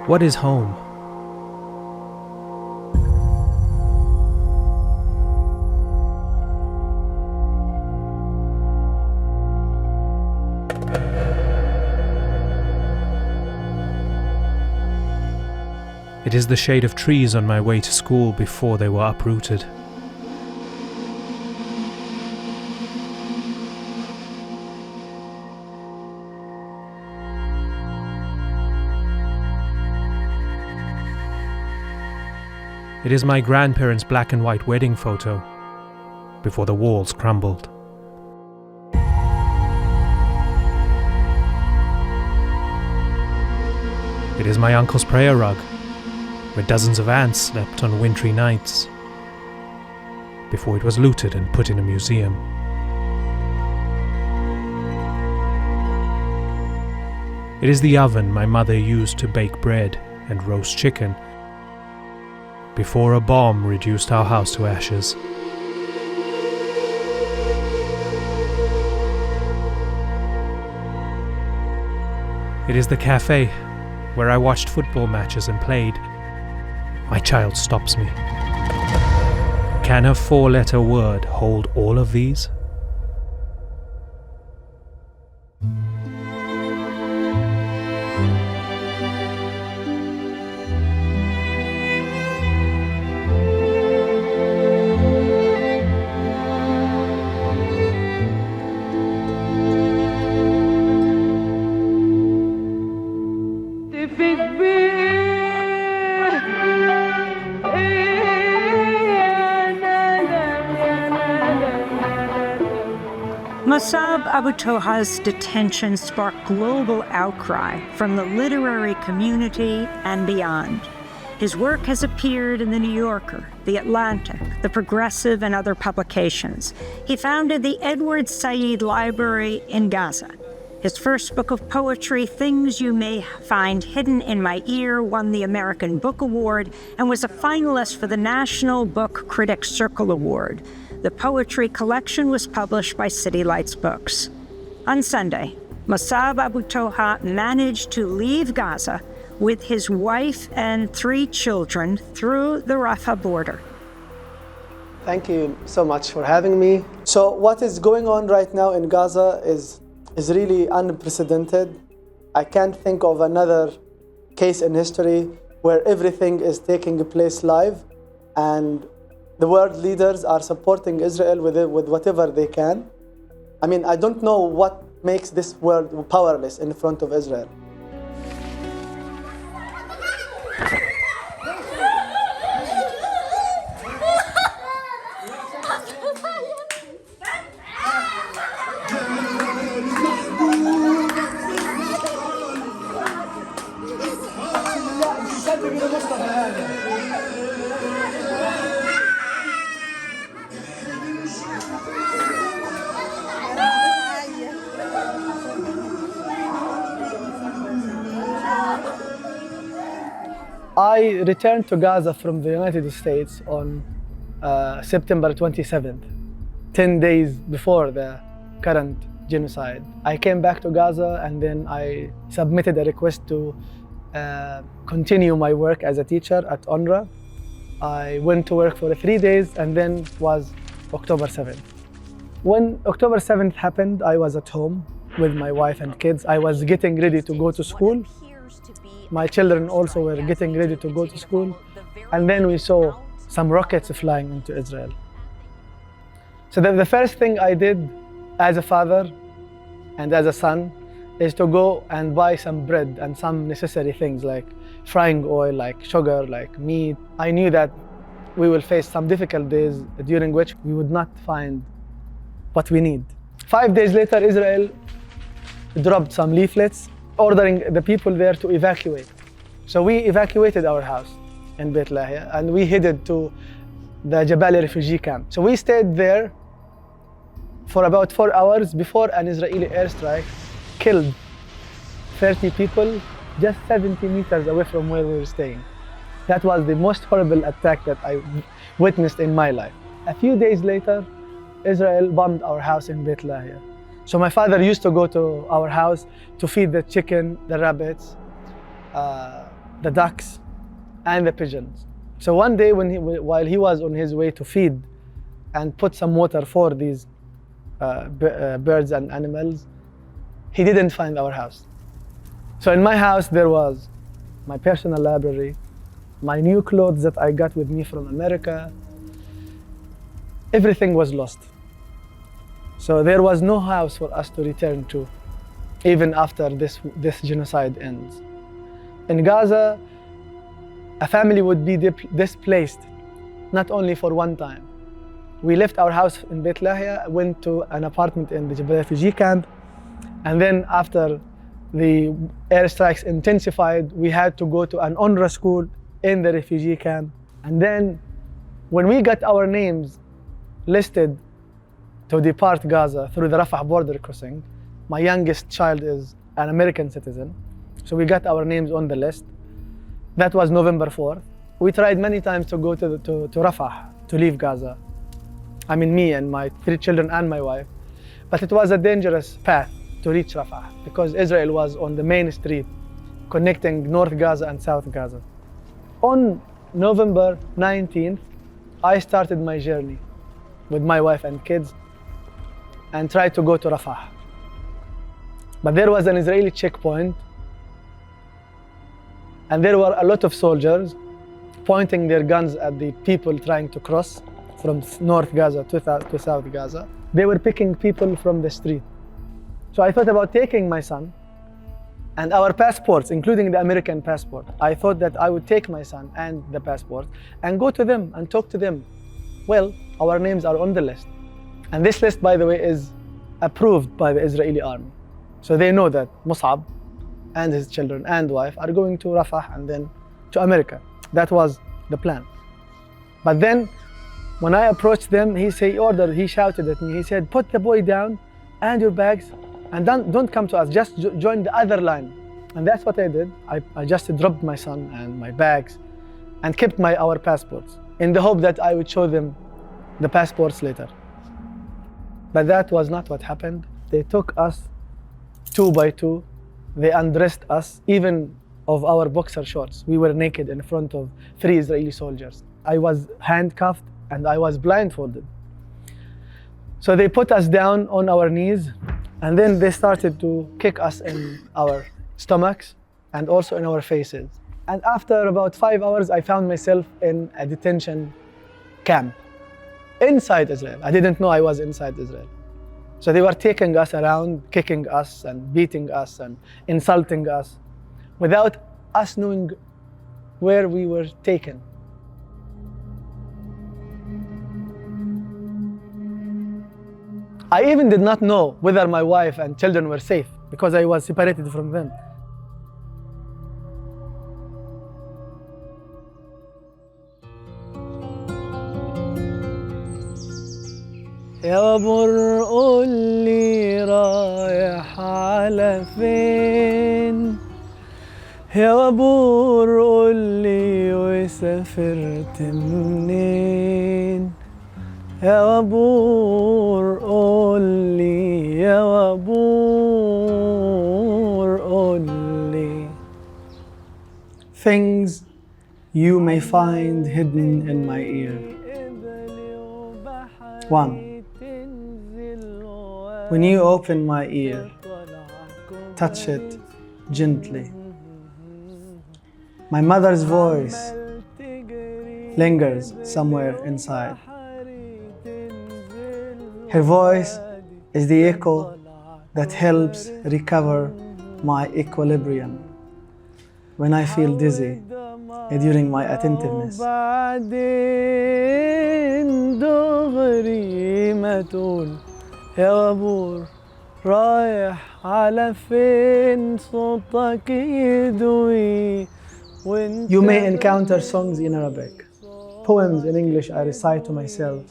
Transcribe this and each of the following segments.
What is home? It is the shade of trees on my way to school before they were uprooted. It is my grandparents' black and white wedding photo before the walls crumbled. It is my uncle's prayer rug, where dozens of ants slept on wintry nights, before it was looted and put in a museum. It is the oven my mother used to bake bread and roast chicken, before a bomb reduced our house to ashes. It is the cafe where I watched football matches and played. My child stops me. Can a four-letter word hold all of these? Mosab Abu Toha's detention sparked global outcry from the literary community and beyond. His work has appeared in The New Yorker, The Atlantic, The Progressive, and other publications. He founded the Edward Said Library in Gaza. His first book of poetry, Things You May Find Hidden in My Ear, won the American Book Award and was a finalist for the National Book Critics Circle Award. The poetry collection was published by City Lights Books. On Sunday, Mosab Abu Toha managed to leave Gaza with his wife and 3 children through the Rifat border. Thank you so much for having me. So what is going on right now in Gaza is really unprecedented. I can't think of another case in history where everything is taking place live, and the world leaders are supporting Israel with whatever they can. I mean, I don't know what makes this world powerless in front of Israel. I returned to Gaza from the United States on September 27th, 10 days before the current genocide. I came back to Gaza and then I submitted a request to continue my work as a teacher at UNRWA. I went to work for 3 days and then was October 7th. When October 7th happened, I was at home with my wife and kids. I was getting ready to go to school. My children also were getting ready to go to school. And then we saw some rockets flying into Israel. So the first thing I did as a father and as a son is to go and buy some bread and some necessary things like frying oil, like sugar, like meat. I knew that we will face some difficult days during which we would not find what we need. 5 days later, Israel dropped some leaflets ordering the people there to evacuate. So we evacuated our house in Beit Lahia and we headed to the Jabali refugee camp. So we stayed there for about 4 hours before an Israeli airstrike killed 30 people just 70 meters away from where we were staying. That was the most horrible attack that I witnessed in my life. A few days later, Israel bombed our house in Beit Lahia. So my father used to go to our house to feed the chicken, the rabbits. the ducks, and the pigeons. So one day while he was on his way to feed and put some water for these birds and animals, he didn't find our house. So in my house there was my personal library, my new clothes that I got with me from America. Everything was lost. So there was no house for us to return to, even after this genocide ends. In Gaza, a family would be displaced, not only for one time. We left our house in Beit Lahia, went to an apartment in the Jabal refugee camp, and then after the airstrikes intensified, we had to go to an UNRWA school in the refugee camp. And then when we got our names listed to depart Gaza through the Rafah border crossing, my youngest child is an American citizen, so we got our names on the list. That was November 4th. We tried many times to go to Rafah, to leave Gaza. I mean, me and my 3 children and my wife. But it was a dangerous path to reach Rafah because Israel was on the main street connecting North Gaza and South Gaza. On November 19th, I started my journey with my wife and kids and tried to go to Rafah. But there was an Israeli checkpoint, and there were a lot of soldiers pointing their guns at the people trying to cross from North Gaza to South Gaza. They were picking people from the street. So I thought about taking my son and our passports, including the American passport. I thought that I would take my son and the passport and go to them and talk to them. Well, our names are on the list. And this list, by the way, is approved by the Israeli army. So they know that Mosab and his children and wife are going to Rafah and then to America. That was the plan. But then when I approached them, he shouted at me, he said, "Put the boy down and your bags and don't come to us, just join the other line." And that's what I did. I just dropped my son and my bags and kept our passports in the hope that I would show them the passports later. But that was not what happened. They took us 2 by 2. They undressed us, even of our boxer shorts. We were naked in front of 3 Israeli soldiers. I was handcuffed and I was blindfolded. So they put us down on our knees, and then they started to kick us in our stomachs and also in our faces. And after about 5 hours, I found myself in a detention camp inside Israel. I didn't know I was inside Israel. So they were taking us around, kicking us and beating us and insulting us without us knowing where we were taken. I even did not know whether my wife and children were safe because I was separated from them. يا بر قول لي رايح على فين، يا بور قول لي وسافرت منين، يا بور قول لي، يا بور قول لي. Things you may find hidden in my ear. 1. When you open my ear, touch it gently. My mother's voice lingers somewhere inside. Her voice is the echo that helps recover my equilibrium when I feel dizzy during my attentiveness. يا بور رايح على فين صوتك يدوي. You may encounter songs in Arabic, poems in English I recite to myself,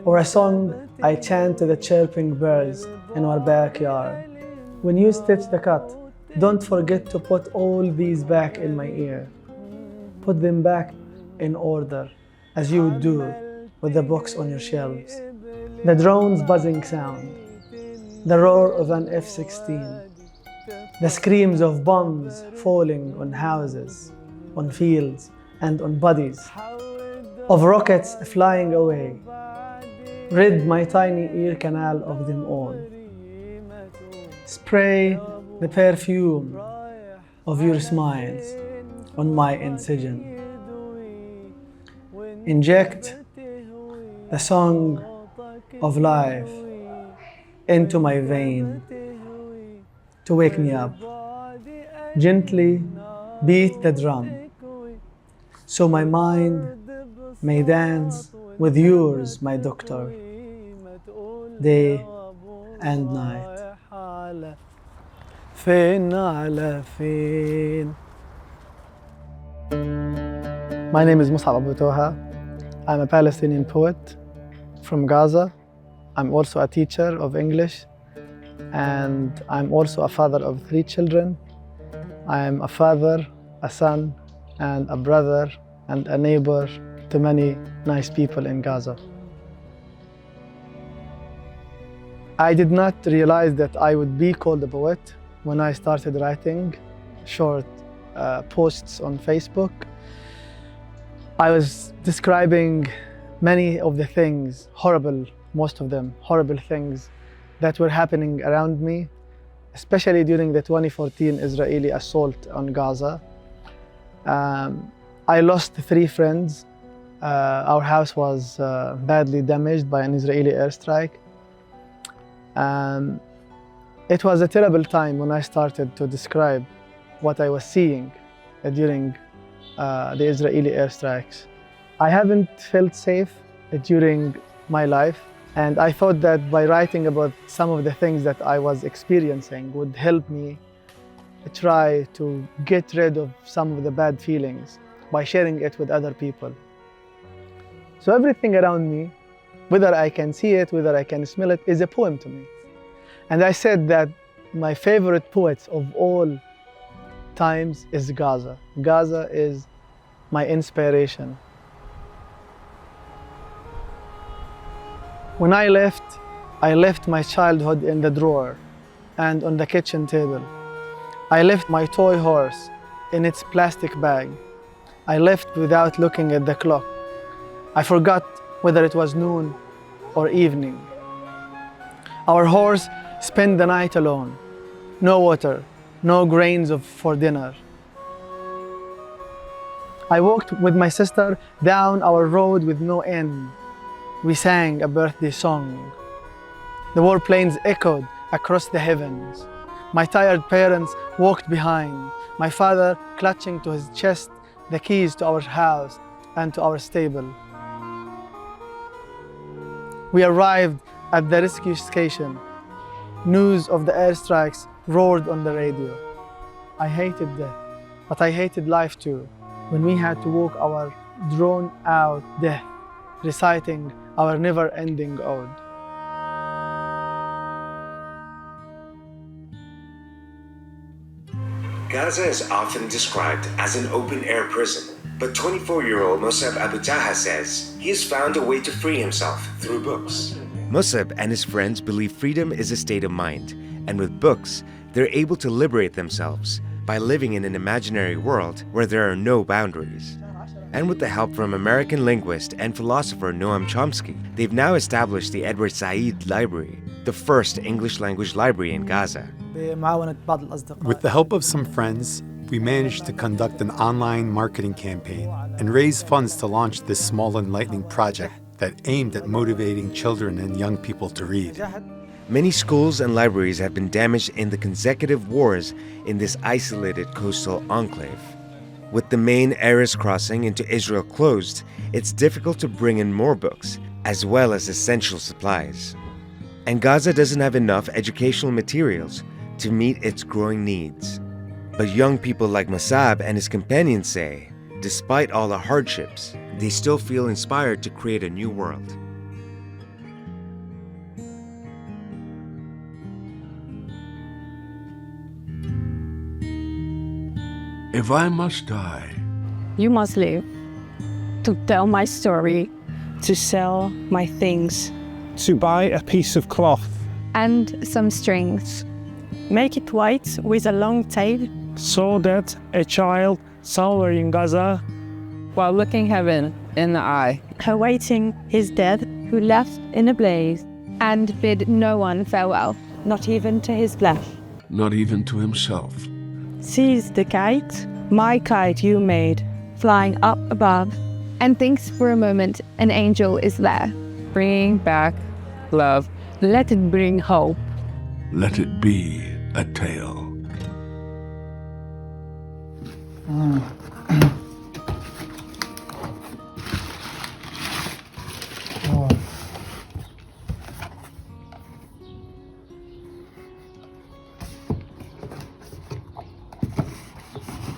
or a song I chant to the chirping birds in our backyard. When you stitch the cut, don't forget to put all these back in my ear. Put them back in order, as you would do with the books on your shelves. The drone's buzzing sound, the roar of an F-16, the screams of bombs falling on houses, on fields, and on bodies, of rockets flying away. Rid my tiny ear canal of them all. Spray the perfume of your smiles on my incision. Inject the song of life into my vein to wake me up. Gently beat the drum so my mind may dance with yours, my doctor, day and night. My name is Mosab Abu Toha. I'm a Palestinian poet from Gaza. I'm also a teacher of English, and I'm also a father of 3 children. I am a father, a son, and a brother, and a neighbor to many nice people in Gaza. I did not realize that I would be called a poet when I started writing short posts on Facebook. I was describing many of the things, horrible, most of them, horrible things that were happening around me, especially during the 2014 Israeli assault on Gaza. I lost 3 friends. Our house was badly damaged by an Israeli airstrike. It was a terrible time when I started to describe what I was seeing during the Israeli airstrikes. I haven't felt safe during my life, and I thought that by writing about some of the things that I was experiencing would help me try to get rid of some of the bad feelings by sharing it with other people. So everything around me, whether I can see it, whether I can smell it, is a poem to me. And I said that my favorite poet of all times is Gaza. Gaza is my inspiration. When I left my childhood in the drawer and on the kitchen table. I left my toy horse in its plastic bag. I left without looking at the clock. I forgot whether it was noon or evening. Our horse spent the night alone. No water, no grains for dinner. I walked with my sister down our road with no end. We sang a birthday song. The warplanes echoed across the heavens. My tired parents walked behind, my father clutching to his chest the keys to our house and to our stable. We arrived at the rescue station. News of the airstrikes roared on the radio. I hated death, but I hated life too, when we had to walk our drawn-out death, reciting our never-ending ode. Gaza is often described as an open-air prison, but 24-year-old Mosab Abu Toha says he has found a way to free himself through books. Mosab and his friends believe freedom is a state of mind, and with books, they're able to liberate themselves by living in an imaginary world where there are no boundaries. And with the help from American linguist and philosopher Noam Chomsky, they've now established the Edward Said Library, the first English-language library in Gaza. With the help of some friends, we managed to conduct an online marketing campaign and raise funds to launch this small enlightening project that aimed at motivating children and young people to read. Many schools and libraries have been damaged in the consecutive wars in this isolated coastal enclave. With the main Erez crossing into Israel closed, it's difficult to bring in more books, as well as essential supplies. And Gaza doesn't have enough educational materials to meet its growing needs. But young people like Mosab and his companions say, despite all the hardships, they still feel inspired to create a new world. If I must die, you must live to tell my story, to sell my things, to buy a piece of cloth and some strings. Make it white with a long tail, so that a child somewhere in Gaza, while looking heaven in the eye, awaiting his death, who left in a blaze and bid no one farewell, not even to his flesh. Not even to himself. Sees the kite, my kite you made, flying up above, and thinks for a moment an angel is there, bringing back love. Let it bring hope. Let it be a tale.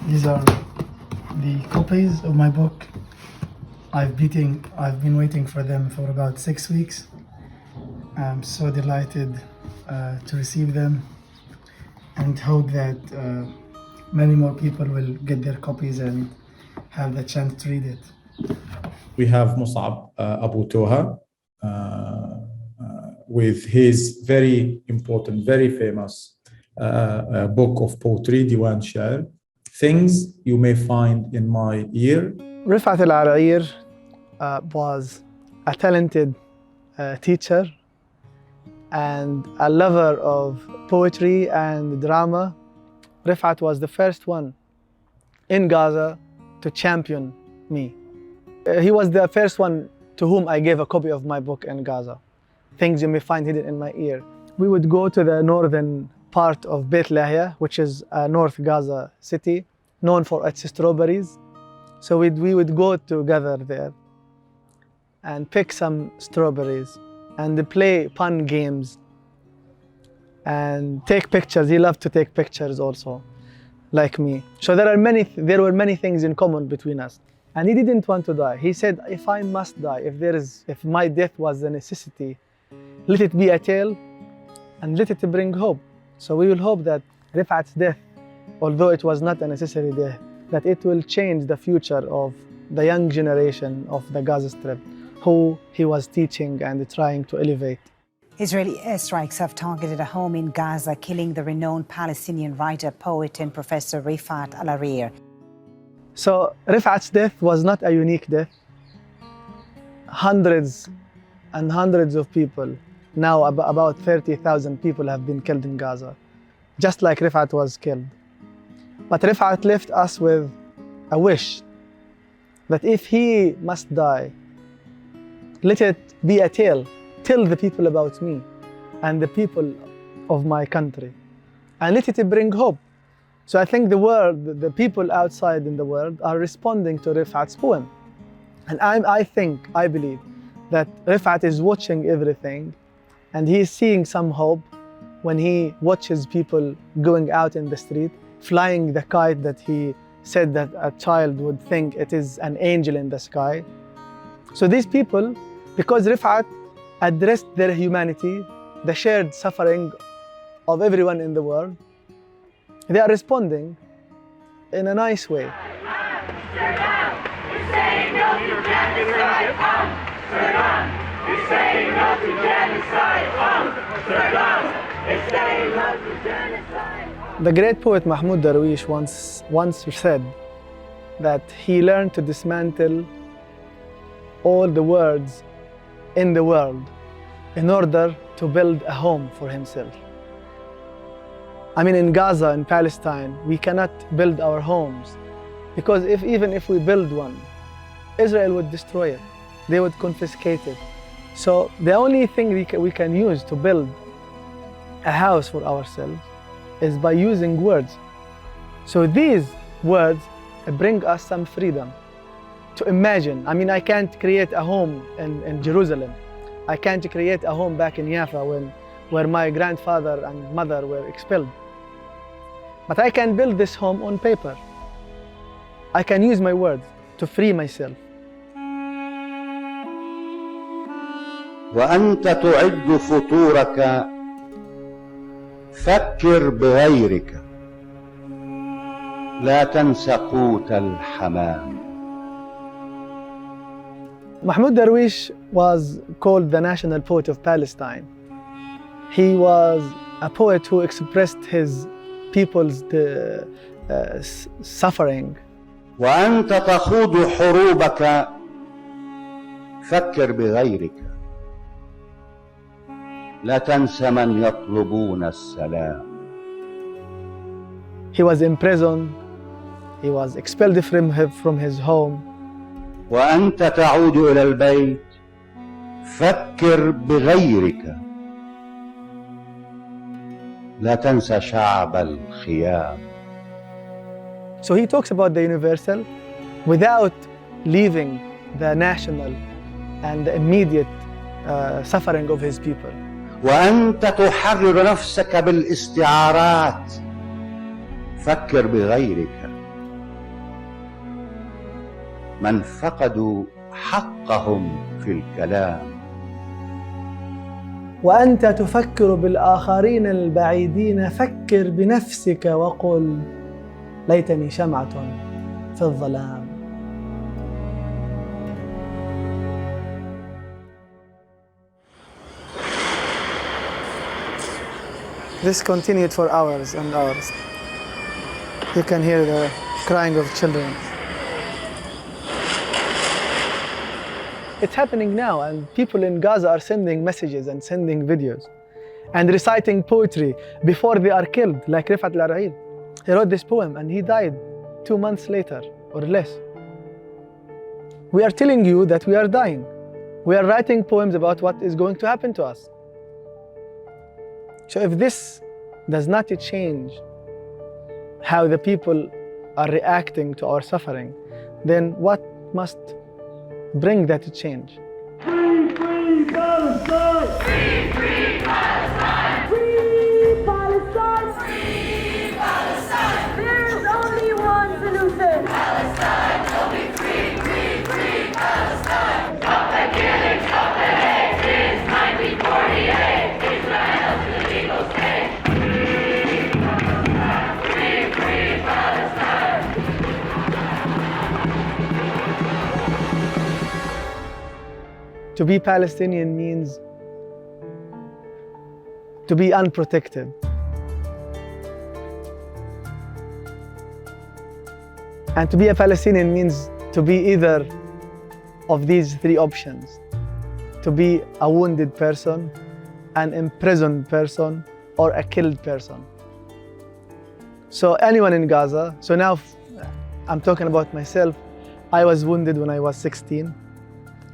These are the copies of my book. I've been waiting for them for about 6 weeks. I'm so delighted to receive them and hope that many more people will get their copies and have the chance to read it. We have Mosab Abu Toha with his very important, very famous book of poetry, Diwan Sha'ir, Things You May Find in My Ear. Rifat Alareer was a talented teacher and a lover of poetry and drama. Rifat was the first one in Gaza to champion me. He was the first one to whom I gave a copy of my book in Gaza, Things You May Find Hidden in My Ear. We would go to the northern part of Beit Lahia, which is a North Gaza city, known for its strawberries. So we would go together there and pick some strawberries and play fun games and take pictures. He loved to take pictures also, like me. So there were many things in common between us. And he didn't want to die. He said, if I must die, if my death was a necessity, let it be a tale and let it bring hope. So we will hope that Rifat's death, although it was not a necessary death, that it will change the future of the young generation of the Gaza Strip, who he was teaching and trying to elevate. Israeli airstrikes have targeted a home in Gaza, killing the renowned Palestinian writer, poet, and professor Rifat Alareer. So Rifat's death was not a unique death. Hundreds and hundreds of people, now about 30,000 people have been killed in Gaza, just like Rifat was killed. But Rifat left us with a wish that if he must die, let it be a tale. Tell the people about me and the people of my country, and let it bring hope. So I think the people outside in the world are responding to Rifat's poem. And I believe that Rifat is watching everything and he is seeing some hope when he watches people going out in the street, flying the kite that he said that a child would think it is an angel in the sky. So these people, because Rifat addressed their humanity, the shared suffering of everyone in the world, they are responding in a nice way. The great poet Mahmoud Darwish once said that he learned to dismantle all the words in the world in order to build a home for himself. I mean, in Gaza, in Palestine, we cannot build our homes because even if we build one, Israel would destroy it. They would confiscate it. So the only thing we can use to build a house for ourselves is by using words. So these words bring us some freedom to imagine. I mean, I can't create a home in Jerusalem. I can't create a home back in Jaffa where my grandfather and mother were expelled. But I can build this home on paper. I can use my words to free myself. وأنت تعد فطورك فكر بغيرك لا تنس قوت الحمام. Mahmoud Darwish was called the national poet of Palestine. He was a poet who expressed his people's suffering وأنت تخوض حروبك فكر بغيرك. لا تنس من يطلبون السلام. He was imprisoned. He was expelled from his home. وأنت تعود إلى البيت فكر بغيرك. لا تنسى شعب الخيام. So he talks about the universal without leaving the national and the immediate suffering of his people. وأنت تحرر نفسك بالاستعارات فكر بغيرك. من فقدوا حقهم في الكلام. وأنت تفكر بالآخرين البعيدين فكر بنفسك وقل ليتني شمعة في الظلام. This continued for hours and hours. You can hear the crying of children. It's happening now, and people in Gaza are sending messages and sending videos and reciting poetry before they are killed, like Rifat Alareer. He wrote this poem and he died 2 months later or less. We are telling you that we are dying. We are writing poems about what is going to happen to us. So if this does not change how the people are reacting to our suffering, then what must bring that change? Free, free Palestine! Free, free Palestine! Free Palestine! Free Palestine! There's only one solution. Palestine will be free, free, free Palestine! Stop the killing, stop the hate! Since 1948, Israel's illegal state. Free, free Palestine! To be Palestinian means to be unprotected. And to be a Palestinian means to be either of these three options: to be a wounded person, an imprisoned person, or a killed person. So anyone in Gaza, so now I'm talking about myself. I was wounded when I was 16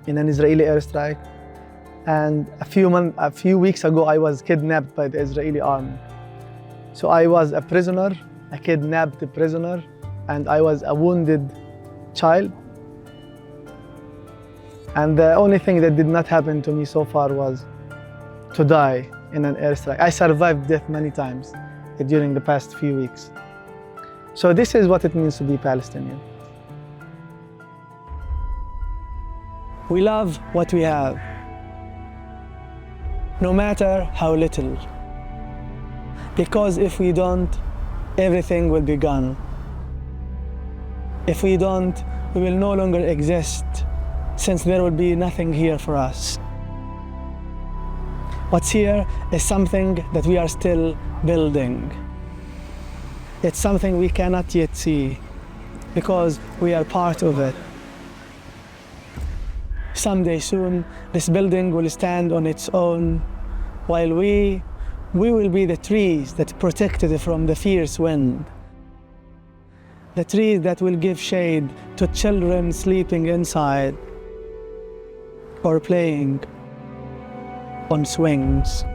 in an Israeli airstrike. And a few weeks ago, I was kidnapped by the Israeli army. So I was a prisoner, a kidnapped prisoner, and I was a wounded child. And the only thing that did not happen to me so far was to die in an airstrike. I survived death many times during the past few weeks. So this is what it means to be Palestinian. We love what we have, no matter how little. Because if we don't, everything will be gone. If we don't, we will no longer exist, since there will be nothing here for us. What's here is something that we are still building. It's something we cannot yet see, because we are part of it. Someday soon, this building will stand on its own, while we will be the trees that protect it from the fierce wind. The trees that will give shade to children sleeping inside or playing on swings.